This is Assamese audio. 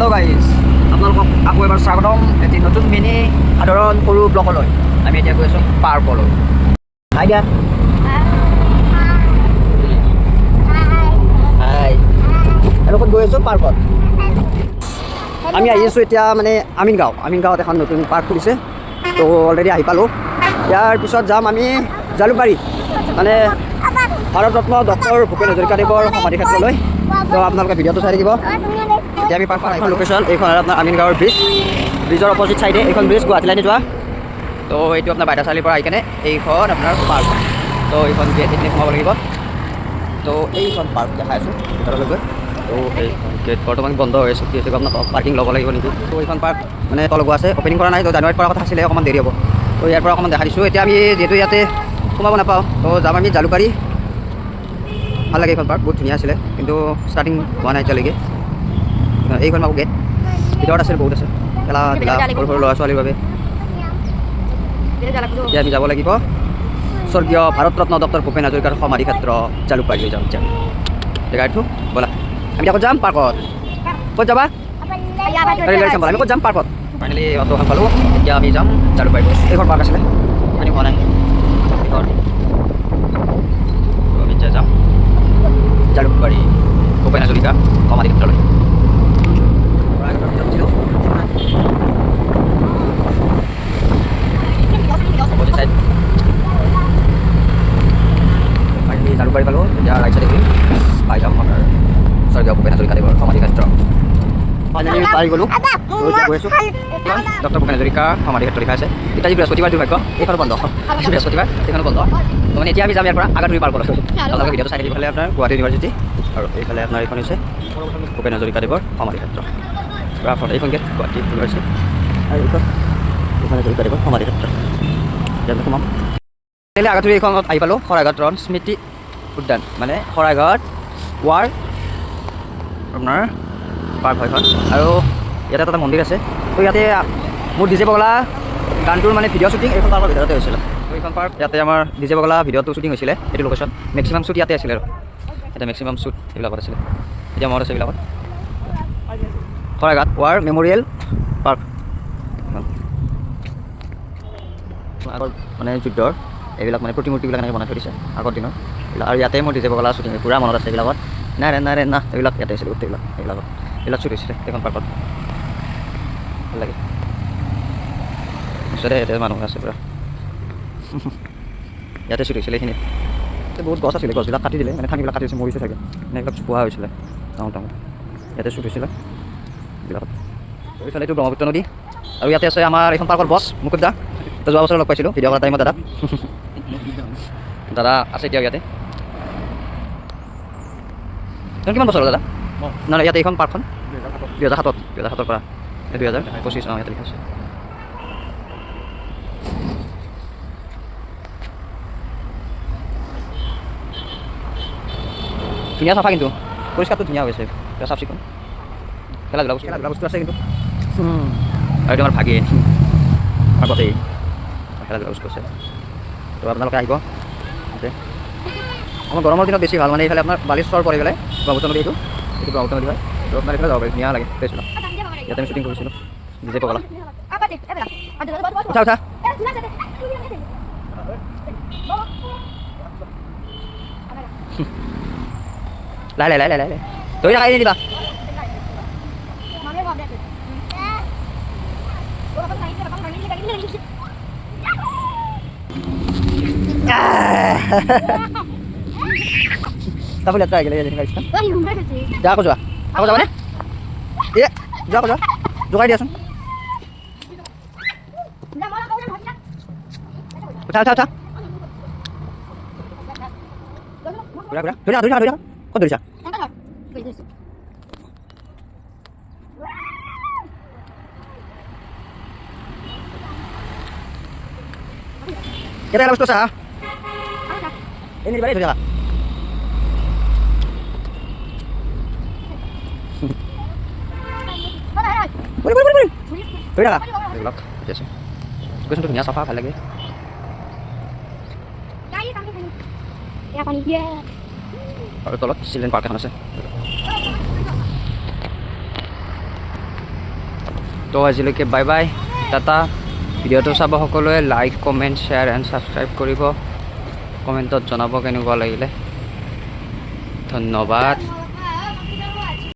हेलो गाइस আপোনালোকক আকৌ এবাৰ স্বাগতম এটি নতুন মিনি সাধাৰণ সৰু ব্লগলৈ আমি এতিয়া গৈ আছোঁ পাৰ্কলৈ হাই দিয়া হাই আৰু ক'ত গৈ আছোঁ পাৰ্কত আমি আহি আছোঁ এতিয়া মানে আমিনগাঁৱত এখন নতুন পাৰ্ক খুলিছে তো অলৰেডি আহি পালোঁ ইয়াৰ পিছত যাম আমি জালুকবাৰী মানে ভাৰতৰত্ন ডক্টৰ ভূপেন হাজৰিকাদেৱৰ সমাধি ক্ষেত্ৰলৈ তো আপোনালোকে ভিডিঅ'টো চাই থাকিব এতিয়া আমি পাৰ্কত এখন লোকেশ্যন এইখন আপোনাৰ আমিনগাঁৱৰ ব্ৰিজৰ অপজিট চাইডে এইখন ব্ৰিজ গুৱাহাটীলৈ যোৱা তো এইটো আপোনাৰ বাইদাচালিৰ পৰা আহি কেনে এইখন আপোনাৰ পাৰ্ক তো এইখন গেট এইখিনি সোমাব লাগিব তো এইখন পাৰ্ক দেখাই আছোঁ ভিতৰলৈ গৈ তো এইখন গেট বৰ্তমান বন্ধ হৈ আছে যিহেতু আপোনাক পাৰ্কিং ল'ব লাগিব নেকি তো এইখন পাৰ্ক মানে লগোৱা আছে অপেনিং কৰা নাই তো জানুৱাৰীত পৰা কথা আছিলে অকণমান দেৰি হ'ব তো ইয়াৰ পৰা অকণমান দেখা দিছোঁ এতিয়া আমি যিহেতু ইয়াতে সোমাব নাপাওঁ তো যাম আমি জালুকবাৰী ভাল লাগে এইখন পাৰ্ক বহুত ধুনীয়া আছিলে কিন্তু ষ্টাৰ্টিং হোৱা নাই এতিয়ালৈকে এইখন আকৌ গেট ভিতৰত আছে বহুত আছে খেলা ধূলা সৰু সৰু ল'ৰা ছোৱালীৰ বাবে এতিয়া আমি যাব লাগিব স্বৰ্গীয় ভাৰতৰত্ন ডক্টৰ ভূপেন হাজৰিকাৰ সমাধি ক্ষেত্ৰ জালুকবাৰীলৈ যাম এতিয়া গাড়ীটো ব'লা আমি আকৌ যাম পাৰ্কত ক'ত যাবা আমি ক'ত যাম পাৰ্কত ফাইনেলি অটোখন পালোঁ এতিয়া আমি যাম জালুকবাৰী এইখন পাৰ্ক আছিলে আমি হোৱা নাই এইখন আমি এতিয়া যাম জালুকবাৰী ভূপেন হাজৰিকা সমাধি ক্ষেত্ৰলৈ জালুকবাৰী পালোঁ এতিয়া ৰাইট চাইডে গৈ পাই যাম আপোনাৰ স্বৰ্গীয় ভূপেন হাজৰিকাদেৱৰ সমাধি ক্ষেত্ৰ ফাইনেলি পাই গ'লোঁ এতিয়া গৈ আছোঁ ডক্টৰ ভূপেন হাজৰিকা সমাধি ক্ষেত্ৰ লিখা আছে এতিয়া আজি বৃহস্পতিবাৰ দুৰ্ভাগ্য এইখন বন্ধ বৃহস্পতিবাৰ এইখন বন্ধ মানে এতিয়া আমি যাম ইয়াৰ পৰা আগাধুৰি পাৰ্কত আপোনালোকে ভিডিঅ'টো চাই থাকিব ফালে আপোনাৰ গুৱাহাটী ইউনিভাৰ্চিটি আৰু এইফালে আপোনাৰ এইখন হৈছে ভূপেন হাজৰিকাদেৱৰ সমাধি ক্ষেত্ৰ এইখন গেট গুৱাহাটী ইউনিভাৰ্চিটি আৰু এইখন ভূপেন হাজৰিকাদেৱৰ সমাধি ক্ষেত্ৰ এতিয়া আমি সোমাম আগাধুৰি এইখনত আহি পালোঁ শৰাইঘাট ৰণ স্মৃতি উদ্যান মানে শৰাইঘাট ৱাৰ আপোনাৰ পাৰ্ক হয় এখন আৰু ইয়াতে এটা মন্দিৰ আছে তো ইয়াতে মোৰ ডিজে পগলা গানটোৰ মানে ভিডিঅ' শ্বুটিং এইখন পাৰ্কৰ ভিতৰতে হৈছিলে তো এইখন পাৰ্ক ইয়াতে আমাৰ ডিজে পগলা ভিডিঅ'টো শ্বুটিং হৈছিলে এইটো লোকেশ্যন মেক্সিমাম শ্বুট ইয়াতে আছিলে আৰু ইয়াতে মেক্সিমাম শ্বুট এইবিলাকত আছিলে এতিয়া মনত আছে এইবিলাকত শৰাইঘাট ৱাৰ মেম'ৰিয়েল পাৰ্ক আগৰ মানে যুদ্ধৰ এইবিলাক মানে প্ৰতিমূৰ্তিবিলাক এনেকৈ বনাই থৈ দিছে আগৰ দিনৰ আৰু ইয়াতে মোৰ ডিজে পগলা শ্বুটিং পূৰা মনত আছে এইবিলাকত নাই এইবিলাক ইয়াতে আছিলে গোটেইবিলাক এইবিলাক শ্বুট হৈছিলে এইখন পাৰ্কত ভাল লাগে ওচৰতে ইয়াতে মানুহ আছে পূৰা ইয়াতে শ্বুট হৈছিলে এইখিনিত বহুত গছ আছিলে গছবিলাক কাটি দিলে মানে ঠানিবিলাক কাটি দিছে মৰিছে থাকে মানে এইবিলাক জোপোহা হৈছিলে ডাঙৰ ইয়াতে শ্বুট হৈছিলে এইবিলাকত এইফালে এইটো ব্ৰহ্মপুত্ৰ নদী আৰু ইয়াতে আছে আমাৰ এইখন পাৰ্কৰ বছ মুকুট দা তো যোৱা বছৰ লগ পাইছিলোঁ ভিডিঅ' কৰা টাইমত দাদা আছে এতিয়াও ইয়াতে কিমান বছৰ হ'ল দাদা নহয় ইয়াতে এইখন পাৰ্কখন 2007 পৰা 2025 ইয়াতে লিখা আছে ধুনীয়া চাফা কিন্তু পৰিষ্কাৰটো ধুনীয়া হৈছে চাফ চিকুণ খেলা ধূলা বস্তু আছে কিন্তু আৰু এইটো আমাৰ ভাগে পাৰ্কতেই খেলা ধূলা বস্তু আছে তো আপোনালোকে আহিব আমাৰ গৰমৰ দিনত বেছি ভাল মানে এইফালে আপোনাৰ বালিচৰ পৰি পেলাই ব্ৰহ্মপুত্ৰ নদী এইটো ব্ৰহ্মপুত্ৰ নদী হয় তো আপোনাৰ এইফালে যাব পাৰি ধুনীয়া লাগে প্লেচবিলাক ইয়াতে আমি শ্বুটিং কৰিছিলোঁ ডিজে পগলা উঠা লাই ধৰি থাকা দিবা তাহলে যাত্ৰা গেলে যা আকৌ যোৱা আকৌ যাবানে যোৱা আকৌ যোৱা জোগাই দিয়াচোন উঠা ধৰি ক'ত ধৰিছা kita harus usaha ini dibalik itu ya boleh beda kak belok biasa gue sentuhnya sofa apa lagi ya panik dia kalau tolot silin pakai mana sih তো আজিলৈকে বাই বাই টাটা ভিডিঅ'টো চাব সকলোৱে like comment share and subscribe কৰিব কমেণ্টত জনাব কেনেকুৱা লাগিলে ধন্যবাদ